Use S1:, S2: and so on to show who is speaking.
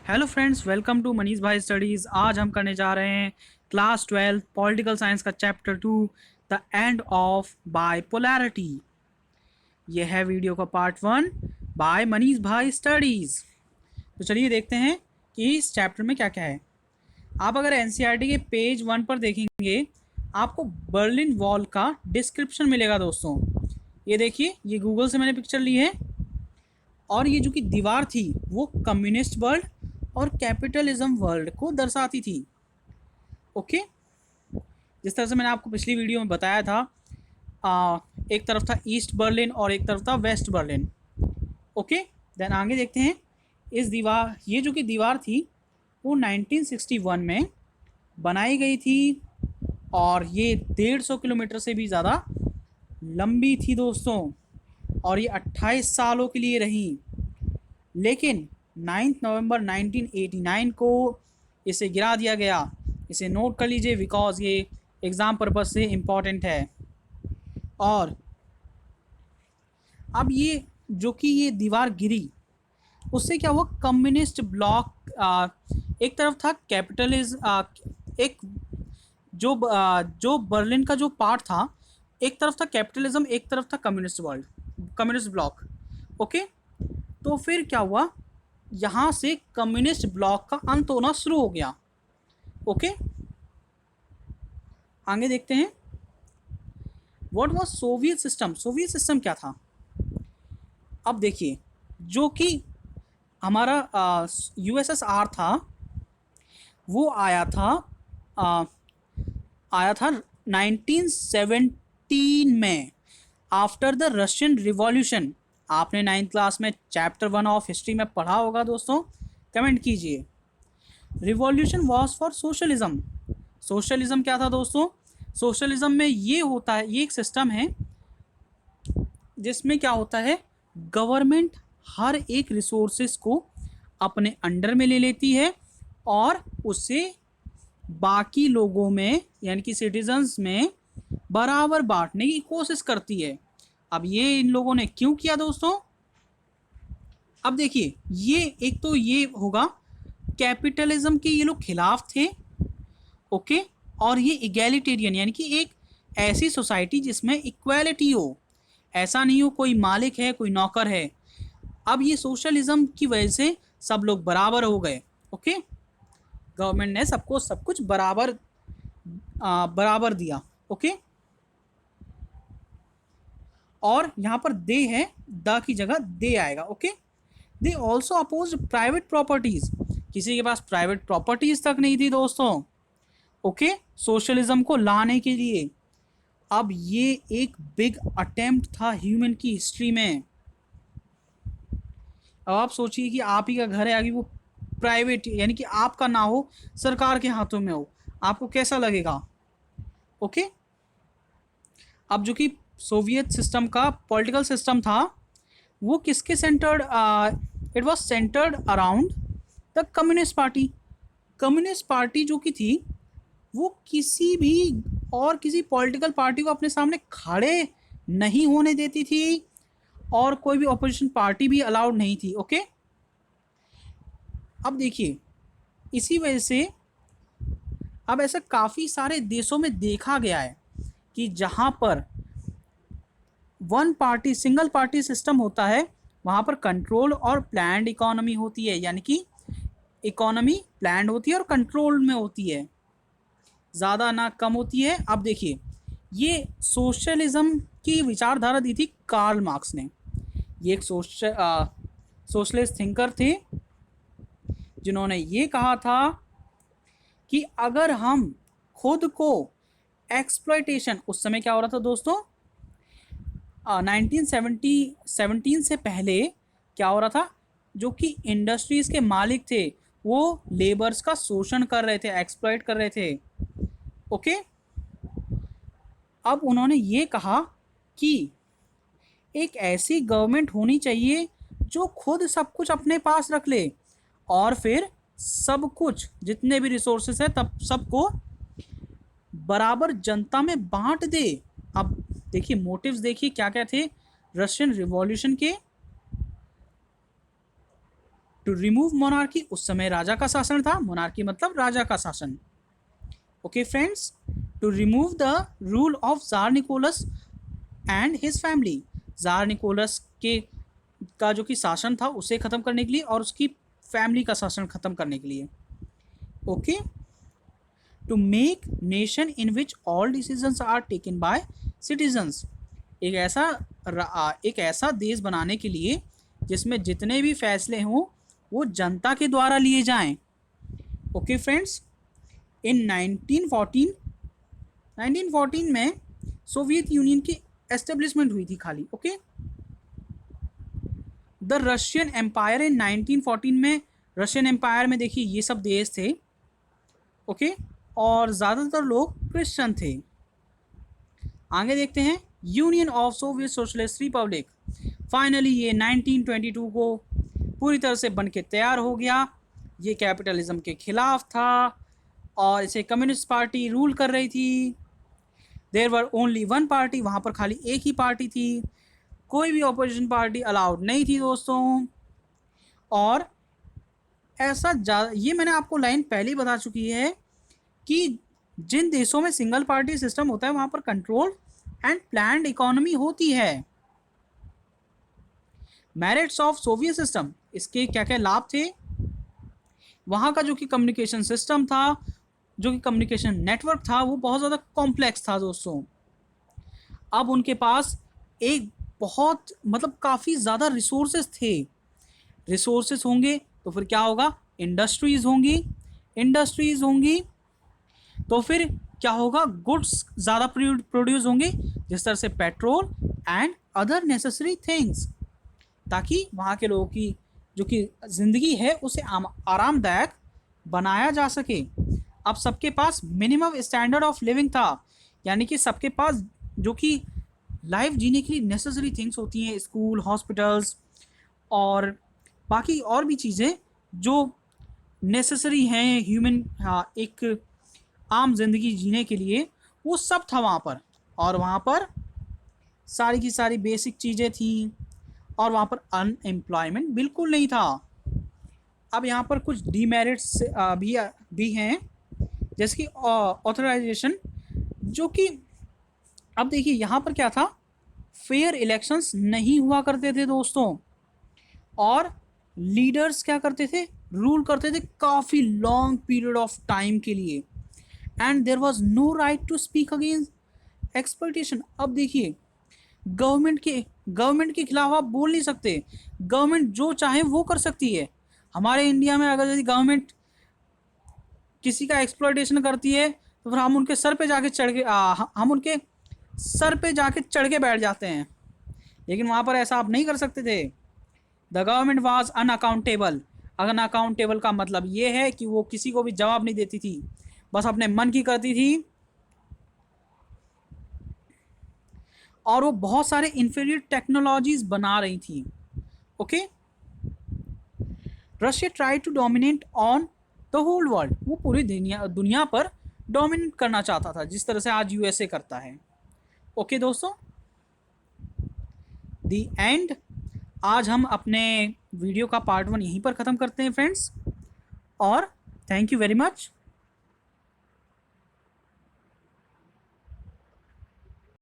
S1: Hello friends, welcome to Manish भाई studies. आज हम करने जा रहे हैं क्लास 12 पॉलिटिकल साइंस का chapter 2 the end of bipolarity. यह है वीडियो का पार्ट 1 बाय मनीष भाई स्टडीज़। तो चलिए देखते हैं कि इस चैप्टर में क्या क्या है। आप अगर एनसीईआरटी के पेज 1 पर देखेंगे आपको बर्लिन वॉल का डिस्क्रिप्शन मिलेगा दोस्तों। ये देखिए, ये गूगल से मैंने पिक्चर ली है और ये जो कि दीवार थी वो कम्युनिस्ट वर्ल्ड और कैपिटलिज्म वर्ल्ड को दर्शाती थी। ओके, जिस तरह से मैंने आपको पिछली वीडियो में बताया था, एक तरफ था ईस्ट बर्लिन और एक तरफ था वेस्ट बर्लिन। ओके, देन आगे देखते हैं। ये जो कि दीवार थी वो 1961 में बनाई गई थी और ये 150 किलोमीटर से भी ज़्यादा लंबी थी दोस्तों, और ये 28 सालों के लिए रही। लेकिन 9 नवंबर 1989 को इसे गिरा दिया गया। इसे नोट कर लीजिए बिकॉज ये एग्ज़ाम पर्पज से इम्पॉर्टेंट है। और अब ये जो कि ये दीवार गिरी, उससे क्या हुआ, कम्युनिस्ट ब्लॉक एक तरफ था कैपिटलिज्म, एक जो बर्लिन का जो पार्ट था, एक तरफ था कैपिटलिज्म, एक तरफ था कम्युनिस्ट ब्लॉक। ओके, तो फिर क्या हुआ, यहाँ से कम्युनिस्ट ब्लॉक का अंत होना शुरू हो गया। ओके, आगे देखते हैं। What was Soviet system. Soviet system क्या था? अब देखिए, जो कि हमारा यूएसएसआर था वो आया था 1917 में, आफ्टर द रशियन रिवॉल्यूशन। आपने 9th क्लास में चैप्टर 1 ऑफ हिस्ट्री में पढ़ा होगा दोस्तों, कमेंट कीजिए। Revolution was for socialism. Socialism क्या था दोस्तों? सोशलिज्म में ये होता है, ये एक सिस्टम है जिसमें क्या होता है, गवर्नमेंट हर एक रिसोर्सेज को अपने अंडर में ले लेती है और उसे बाकी लोगों में यानी कि सिटीजन्स में बराबर बांटने की कोशिश करती है। अब ये इन लोगों ने क्यों किया दोस्तों? अब देखिए, ये एक तो ये होगा, कैपिटलिज्म के ये लोग खिलाफ थे। ओके, और ये इगैलिटेरियन यानी कि एक ऐसी सोसाइटी जिसमें इक्वालिटी हो, ऐसा नहीं हो कोई मालिक है कोई नौकर है। अब ये सोशलिज्म की वजह से सब लोग बराबर हो गए। ओके, गवर्नमेंट ने सबको सब कुछ बराबर दिया। ओके, और यहाँ पर दे है, द की जगह दे आएगा। Okay, they also oppose private properties. किसी के पास प्राइवेट प्रॉपर्टीज तक नहीं थी दोस्तों। ओके, सोशलिज्म को लाने के लिए। अब ये एक बिग अटेम्प्ट था ह्यूमन की हिस्ट्री में। अब आप सोचिए कि आप ही का घर है, आगे वो प्राइवेट यानी कि आपका ना हो, सरकार के हाथों में हो, आपको कैसा लगेगा? ओके, अब जो कि सोवियत सिस्टम का पॉलिटिकल सिस्टम था वो किसके centred, it was centred around the communist party. Communist party जो कि थी वो किसी भी और किसी पॉलिटिकल पार्टी को अपने सामने खड़े नहीं होने देती थी और कोई भी ऑपोजिशन पार्टी भी अलाउड नहीं थी। ओके, अब देखिए, इसी वजह से अब ऐसा काफ़ी सारे देशों में देखा गया है कि जहाँ पर one party single party system होता है वहाँ पर कंट्रोल और प्लान्ड इकोनॉमी होती है, यानी कि इकोनॉमी प्लान्ड होती है और कंट्रोल में होती है, ज़्यादा ना कम होती है। अब देखिए, ये सोशलिज्म की विचारधारा दी थी कार्ल मार्क्स ने। ये एक सोशलिस्ट थिंकर थे जिन्होंने ये कहा था कि अगर हम खुद को एक्सप्लॉयटेशन, उस समय क्या हो रहा था दोस्तों, 1917 से पहले क्या हो रहा था, जो कि इंडस्ट्रीज़ के मालिक थे वो लेबर्स का शोषण कर रहे थे, एक्सप्लॉइट कर रहे थे। ओके, अब उन्होंने ये कहा कि एक ऐसी गवर्नमेंट होनी चाहिए जो खुद सब कुछ अपने पास रख ले और फिर सब कुछ जितने भी रिसोर्सेस हैं तब सबको बराबर जनता में बांट दे। अब देखिए, मोटिव्स देखिए क्या क्या थे रशियन रिवॉल्यूशन के। टू रिमूव मोनार्की, उस समय राजा का शासन था, मोनार्की मतलब राजा का शासन। Okay friends, to remove the rule of tsar Nicholas and his family, tsar Nicholas के का जो कि शासन था उसे ख़त्म करने के लिए और उसकी फैमिली का शासन ख़त्म करने के लिए। Okay, to make nation in which all decisions are taken by citizens, एक ऐसा देश बनाने के लिए जिसमें जितने भी फैसले हों वो जनता के द्वारा लिए जाएं। ओके फ्रेंड्स, इन 1914 में सोवियत यूनियन की एस्टेब्लिशमेंट हुई थी खाली। Okay, the Russian empire in 1914 में, रशियन एम्पायर में देखिए ये सब देश थे। ओके, और ज़्यादातर लोग क्रिश्चियन थे। आगे देखते हैं, union of Soviet socialist Republic, finally ये 1922 को पूरी तरह से बन के तैयार हो गया। ये कैपिटलिज्म के खिलाफ था और इसे कम्युनिस्ट पार्टी रूल कर रही थी। There were only one party, वहाँ पर खाली एक ही पार्टी थी, कोई भी ऑपोजिशन पार्टी अलाउड नहीं थी दोस्तों। और ऐसा ये मैंने आपको लाइन पहले ही बता चुकी है कि जिन देशों में सिंगल पार्टी सिस्टम होता है वहाँ पर कंट्रोल एंड प्लान्ड इकोनॉमी होती है। मेरिट्स ऑफ सोवियत सिस्टम, इसके क्या क्या लाभ थे, वहाँ का जो कि कम्युनिकेशन सिस्टम था, जो कि कम्युनिकेशन नेटवर्क था, वो बहुत ज़्यादा कॉम्प्लेक्स था दोस्तों। अब उनके पास एक बहुत मतलब काफ़ी ज़्यादा रिसोर्सेज थे। रिसोर्सेज होंगे तो फिर क्या होगा, इंडस्ट्रीज़ होंगी तो फिर क्या होगा, गुड्स ज़्यादा प्रोड्यूस होंगे, जिस तरह से petrol and other necessary things, ताकि वहाँ के लोगों की जो कि ज़िंदगी है उसे आरामदायक बनाया जा सके। अब सबके पास मिनिमम स्टैंडर्ड ऑफ लिविंग था, यानी कि सबके पास जो कि लाइफ जीने के लिए नेसेसरी थिंग्स होती हैं, स्कूल, हॉस्पिटल्स और बाकी और भी चीज़ें जो नेसेसरी हैं ह्यूमन एक आम जिंदगी जीने के लिए, वो सब था वहाँ पर। और वहाँ पर सारी की सारी बेसिक चीज़ें थी और वहाँ पर अनएम्प्लॉयमेंट बिल्कुल नहीं था। अब यहाँ पर कुछ डीमेरिट्स भी हैं, जैसे कि ऑथराइजेशन, जो कि अब देखिए यहाँ पर क्या था, फेयर इलेक्शंस नहीं हुआ करते थे दोस्तों, और लीडर्स क्या करते थे, रूल करते थे काफ़ी लॉन्ग पीरियड ऑफ टाइम के लिए, and there was no right to speak against exploitation. अब देखिए गवर्नमेंट के खिलाफ आप बोल नहीं सकते, गवर्नमेंट जो चाहे वो कर सकती है। हमारे इंडिया में अगर यदि गवर्नमेंट किसी का एक्सप्लॉइटेशन करती है तो फिर हम उनके सर पे जाके चढ़ के बैठ जाते हैं, लेकिन वहाँ पर ऐसा आप नहीं कर सकते थे। The government was unaccountable. Unaccountable का मतलब ये है कि वो किसी को भी जवाब नहीं देती थी, बस अपने मन की करती थी, और वो बहुत सारे इंफीरियर टेक्नोलॉजीज बना रही थी। Okay, Russia try to dominate on the whole world, वो पूरी दुनिया पर डोमिनेट करना चाहता था, जिस तरह से आज यूएसए करता है। ओके दोस्तों, दी एंड। आज हम अपने वीडियो का पार्ट 1 यहीं पर ख़त्म करते हैं फ्रेंड्स, और थैंक यू वेरी मच।